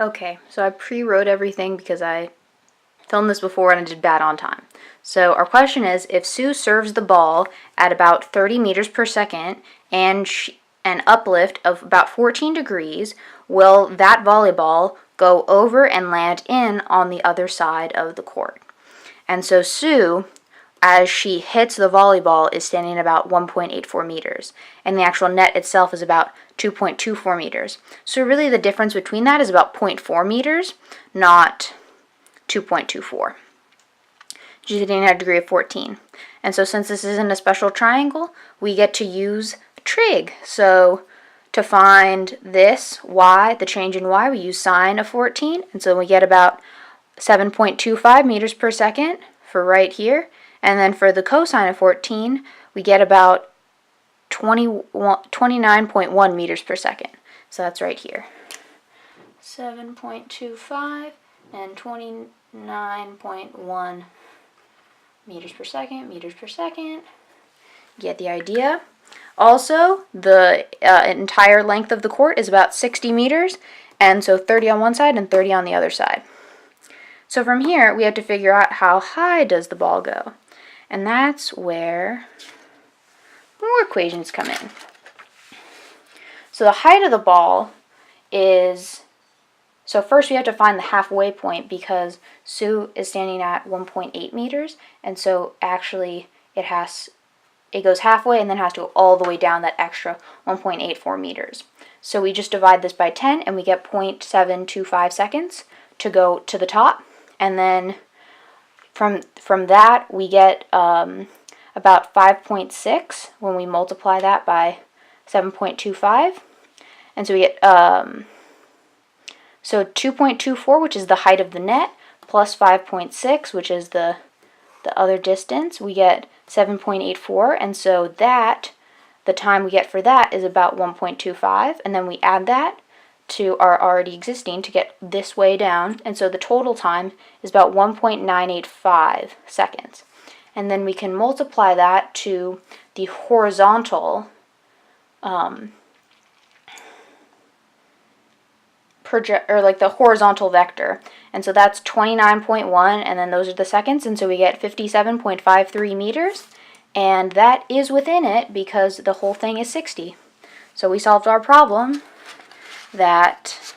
Okay, so I pre-wrote everything because I filmed this before and I did bad on time. So our question is, if Sue serves the ball at about 30 meters per second and an uplift of about 14 degrees, will that volleyball go over and land in on the other side of the court? And so Sue, as she hits the volleyball, is standing about 1.84 meters, and the actual net itself is about 2.24 meters. So really the difference between that is about 0.4 meters, not 2.24. She's hitting at a degree of 14. And so since this isn't a special triangle, we get to use trig. So to find this y, the change in y, we use sine of 14, and so we get about 7.25 meters per second for right here. And then for the cosine of 14, we get about 29.1 meters per second. So that's right here. 7.25 and 29.1 meters per second. Get the idea. Also, the entire length of the court is about 60 meters, and so 30 on one side and 30 on the other side. So from here, we have to figure out how high does the ball go. And that's where more equations come in. So the height of the ball is, so first we have to find the halfway point because Sue is standing at 1.8 meters, and so actually it goes halfway and then has to go all the way down that extra 1.84 meters. So we just divide this by 10 and we get 0.725 seconds to go to the top, and then from that we get about 5.6 when we multiply that by 7.25, and so we get so 2.24, which is the height of the net, plus 5.6, which is the other distance, we get 7.84, and so that, the time we get for that is about 1.25, and then we add that to our already existing to get this way down, and so the total time is about 1.985 seconds. And then we can multiply that to the horizontal the horizontal vector, and so that's 29.1, and then those are the seconds, and so we get 57.53 meters, and that is within it because the whole thing is 60. So we solved our problem that